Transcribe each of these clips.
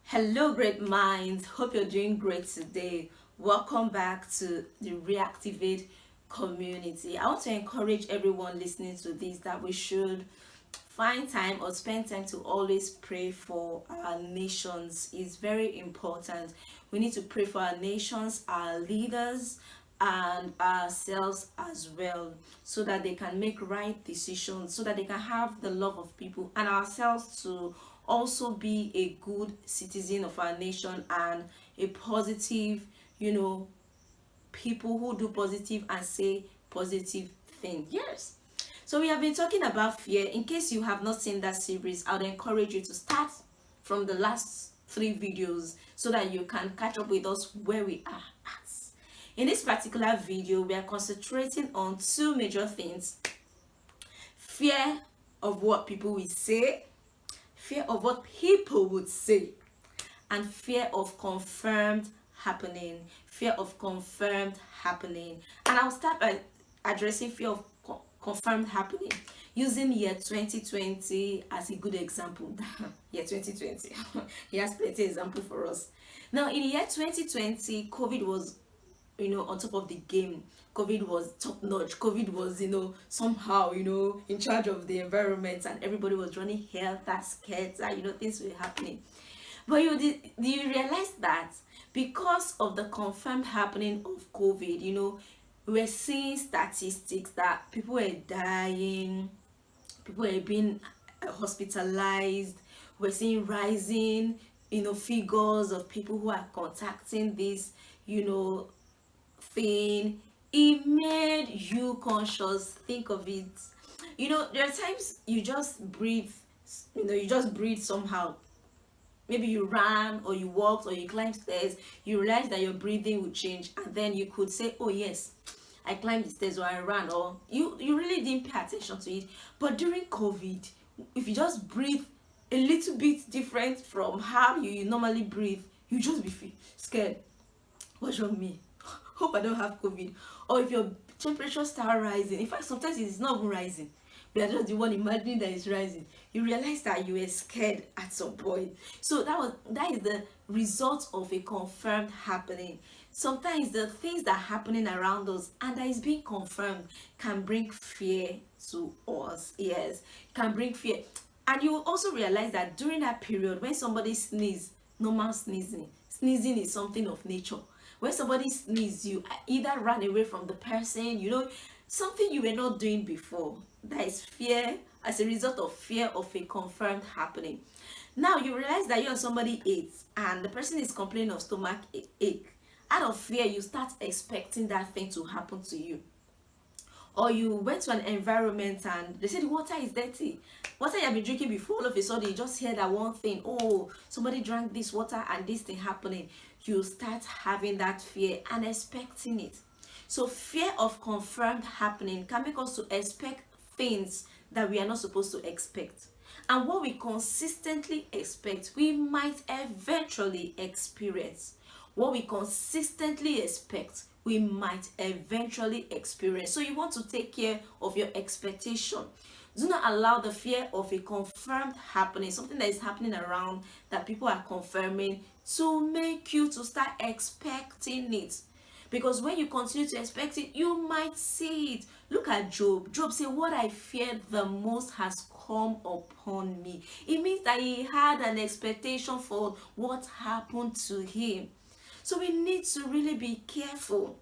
Hello, great minds. Hope you're doing great today. Welcome back to the Reactivate community. I want to encourage everyone listening to this that we should find time or spend time to always pray for our nations. It's very important. We need to pray for our nations, our leaders, and ourselves as well, so that they can make right decisions, so that they can have the love of people, and ourselves to also be a good citizen of our nation and a positive, you know, people who do positive and say positive things. Yes. So we have been talking about fear. In case you have not seen that series, I would encourage you to start from the last three videos so that you can catch up with us where we are at. In this particular video, we are concentrating on two major things: fear of what people will say, fear of what people would say, and fear of confirmed happening. Fear of confirmed happening. And I'll start by addressing fear of confirmed happening using year 2020 as a good example. Year 2020. He has plenty example for us. Now, in year 2020, COVID was, on top of the game. COVID was top notch. COVID was, somehow, in charge of the environment, and everybody was running helter skelter. Things were happening. But do you realize that because of the confirmed happening of COVID, we're seeing statistics that people were dying, people were being hospitalized. We're seeing rising, figures of people who are contacting this, thing. It made you conscious. Think of it. There are times you just breathe, somehow. Maybe you ran or you walked or you climbed stairs. You realize that your breathing would change, and then you could say, oh yes, I climbed the stairs or I ran, or you really didn't pay attention to it. But during COVID, if you just breathe a little bit different from how you normally breathe, you just be scared. What's wrong with me? Hope I don't have COVID. Or if your temperature start rising, in fact sometimes it's not even rising, we are just the one imagining that it's rising, you realize that you were scared at some point. So that is the result of a confirmed happening. Sometimes the things that are happening around us and that is being confirmed can bring fear to us. Yes, can bring fear. And you will also realize that during that period, when somebody sneezes, normal sneezing is something of nature. When somebody sneezes, you either run away from the person, something you were not doing before. That is fear, as a result of fear of a confirmed happening. Now you realize that you and somebody ate and the person is complaining of stomach ache. Out of fear, you start expecting that thing to happen to you. Or you went to an environment and they said the water is dirty. Water you have been drinking before, all of a sudden you just hear that one thing, oh, somebody drank this water and this thing happening. You start having that fear and expecting it. So fear of confirmed happening can make us to expect things that we are not supposed to expect. And what we consistently expect, we might eventually experience. What we consistently expect, we might eventually experience. So you want to take care of your expectation. Do not allow the fear of a confirmed happening, something that is happening around that people are confirming, to make you to start expecting it. Because when you continue to expect it, you might see it. Look at Job. Job said, what I feared the most has come upon me. It means that he had an expectation for what happened to him. So we need to really be careful.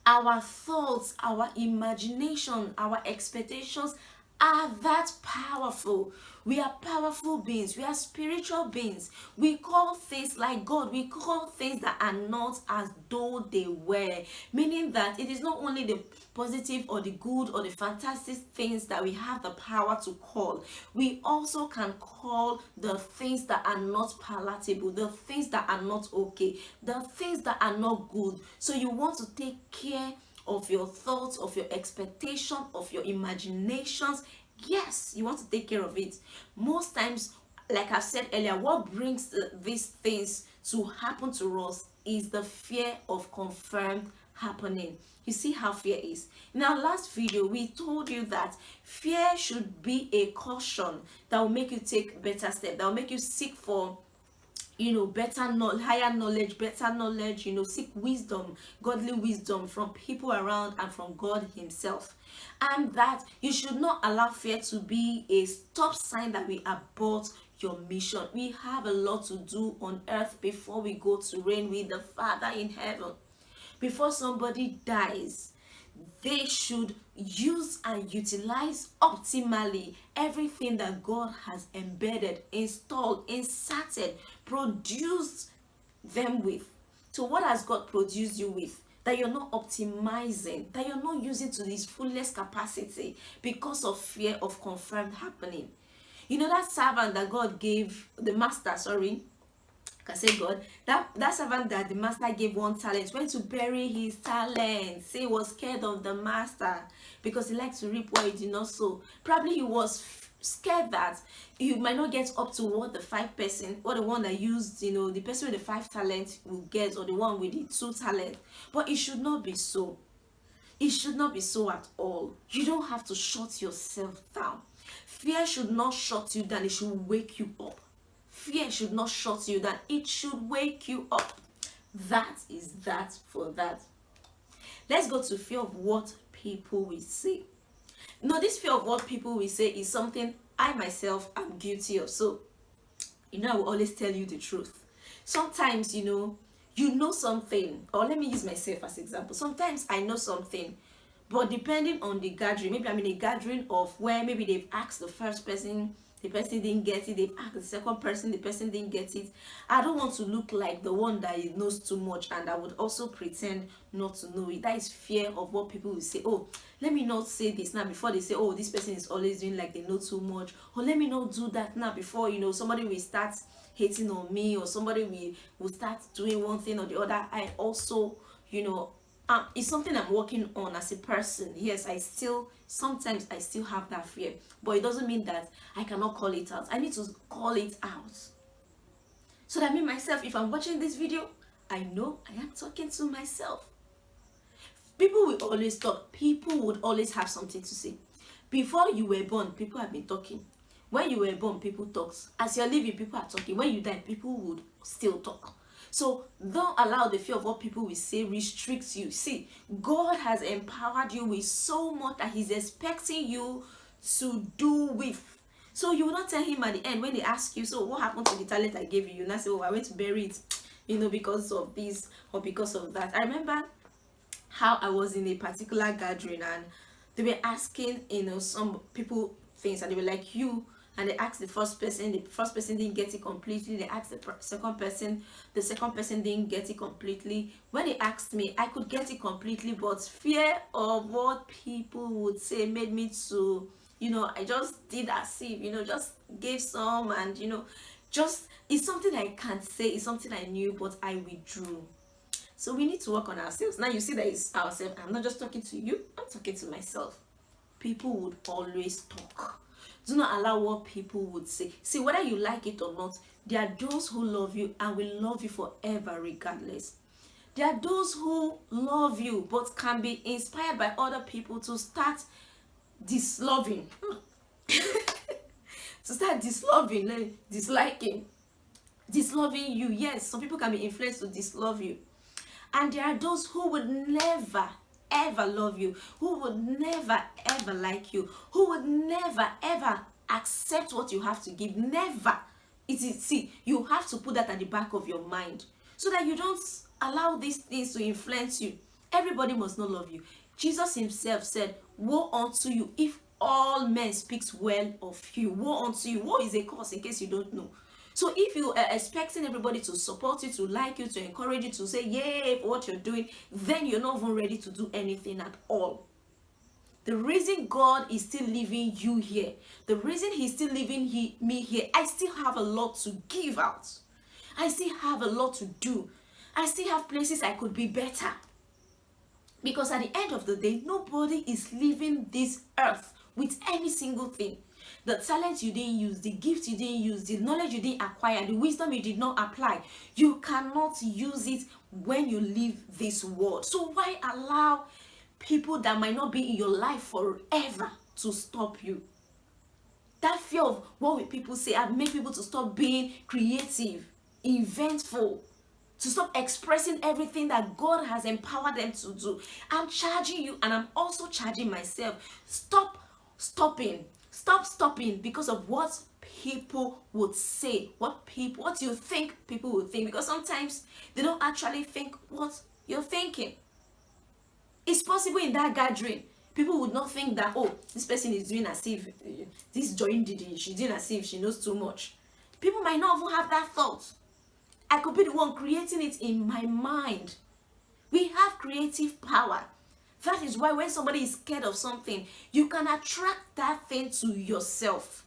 Our thoughts, our imagination, our expectations are that powerful. We are powerful beings. We are spiritual beings. We call things like God. We call things that are not as though they were. Meaning that it is not only the positive or the good or the fantastic things that we have the power to call. We also can call the things that are not palatable, the things that are not okay, the things that are not good. So you want to take care of your thoughts, of your expectation, of your imaginations. Yes, you want to take care of it. Most times, like I said earlier, what brings these things to happen to us is the fear of confirmed happening. You see how fear is. In our last video, we told you that fear should be a caution that will make you take better steps, that will make you seek for better higher knowledge, better knowledge, seek wisdom, godly wisdom from people around and from God himself. And that you should not allow fear to be a stop sign that we abort your mission. We have a lot to do on earth before we go to reign with the Father in heaven. Before somebody dies, they should use and utilize optimally everything that God has embedded, installed, inserted, produced them with. So what has God produced you with that you're not optimizing, that you're not using to this fullest capacity because of fear of confirmed happening? That servant that God gave, the master, sorry, I can say God, that servant that the master gave 1 talent went to bury his talent. Say he was scared of the master because he likes to reap what he did not sow. Probably he was scared that you might not get up to what the 5 person, or the one that used, the person with the 5 talent will get, or the one with the 2 talent. But it should not be so. It should not be so at all. You don't have to shut yourself down. Fear should not shut you down. It should wake you up. Fear should not shut you down. It should wake you up. That is that for that. Let's go to fear of what people will say. This fear of what people will say is something I myself am guilty of. So, I will always tell you the truth. Sometimes, you know something, or let me use myself as example. Sometimes I know something, but depending on the gathering, maybe I'm in a gathering of where maybe they've asked the first person, the person didn't get it, they've asked the second person, the person didn't get it. I don't want to look like the one that knows too much, and I would also pretend not to know it. That is fear of what people will say. Oh, let me not say this now before they say, oh, this person is always doing like they know too much. Or let me not do that now before, somebody will start hating on me, or somebody will start doing one thing or the other. I also, it's something I'm working on as a person. Yes, sometimes I still have that fear, but it doesn't mean that I cannot call it out. I need to call it out, so that me myself, if I'm watching this video, I know I am talking to myself. People will always talk. People would always have something to say. Before you were born, people have been talking. When you were born, people talk. As you're living, people are talking. When you die, people would still talk. So don't allow the fear of what people will say restricts you. See, God has empowered you with so much that he's expecting you to do with. So you will not tell him at the end when they ask you, so what happened to the talent I gave you? You not say, oh, I went to bury it, because of this or because of that. I remember how I was in a particular gathering and they were asking, some people things, and they were like, and they asked the first person didn't get it completely. They asked the second person didn't get it completely. When they asked me, I could get it completely, but fear of what people would say made me to, I just did as if, just gave some, and just, it's something I can't say, it's something I knew, but I withdrew. So we need to work on ourselves. Now you see that it's ourselves. I'm not just talking to you, I'm talking to myself. People would always talk. Do not allow what people would say. See, whether you like it or not, there are those who love you and will love you forever regardless. There are those who love you but can be inspired by other people to start disloving. To start disloving, disliking, disloving you. Yes, some people can be influenced to dislove you. And there are those who would never ever love you, who would never ever like you, who would never ever accept what you have to give. Never. See, you have to put that at the back of your mind so that you don't allow these things to influence you. Everybody must not love you. Jesus himself said, woe unto you if all men speaks well of you. Woe unto you. Woe is a curse, in case you don't know. So if you are expecting everybody to support you, to like you, to encourage you, to say yay for what you're doing, then you're not even ready to do anything at all. The reason God is still leaving you here, the reason he's still leaving me here, I still have a lot to give out. I still have a lot to do. I still have places I could be better. Because at the end of the day, nobody is leaving this earth with any single thing. The talent you didn't use, the gift you didn't use, the knowledge you didn't acquire, the wisdom you did not apply, you cannot use it when you leave this world. So why allow people that might not be in your life forever to stop you? That fear of what will people say has made people to stop being creative. inventful, to stop expressing everything that God has empowered them to do. I'm charging you, and I'm also charging myself. Stop stopping because of what people would say, what you think people would think, because sometimes they don't actually think what you're thinking. It's possible in that gathering, people would not think that, oh, this person is doing as if, this join Ndidi, she's doing as if she knows too much. People might not even have that thought. I could be the one creating it in my mind. We have creative power. That is why when somebody is scared of something, you can attract that thing to yourself.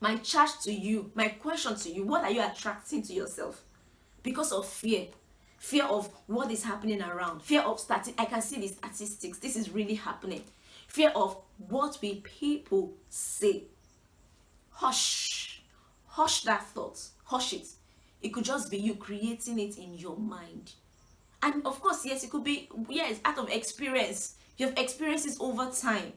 My charge to you, my question to you, what are you attracting to yourself? Because of fear. Fear of what is happening around. Fear of I can see the statistics. This is really happening. Fear of what will people say. Hush. Hush that thought. Hush it. It could just be you creating it in your mind. And of course, yes, it could be, yes, out of experience. You have experiences over time.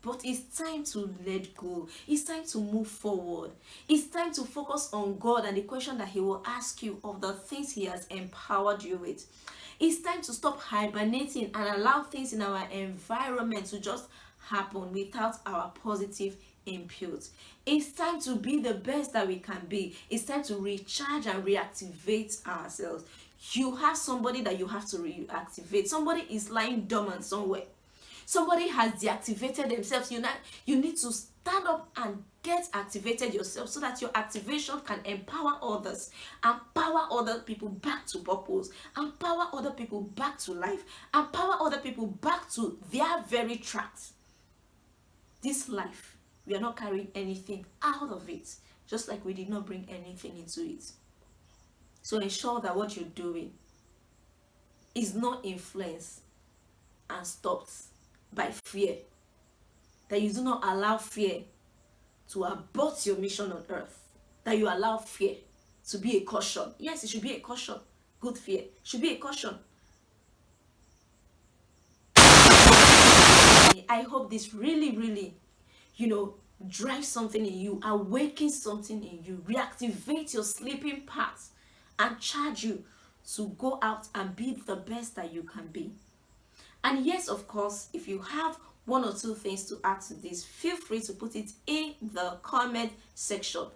But it's time to let go. It's time to move forward. It's time to focus on God and the question that He will ask you of the things He has empowered you with. It's time to stop hibernating and allow things in our environment to just happen without our positive input. It's time to be the best that we can be. It's time to recharge and reactivate ourselves. You have somebody that you have to reactivate. Somebody is lying dormant somewhere. Somebody has deactivated themselves. You need to stand up and get activated yourself so that your activation can empower others, empower other people back to purpose, empower other people back to life, empower other people back to their very tracks. This life, we are not carrying anything out of it, just like we did not bring anything into it. So ensure that what you're doing is not influenced and stopped by fear. That you do not allow fear to abort your mission on earth. That you allow fear to be a caution. Yes, it should be a caution. Good fear. It should be a caution. I hope this really, drive something in you, awaken something in you, reactivate your sleeping parts, and charge you to go out and be the best that you can be. And yes, of course, if you have one or two things to add to this, feel free to put it in the comment section.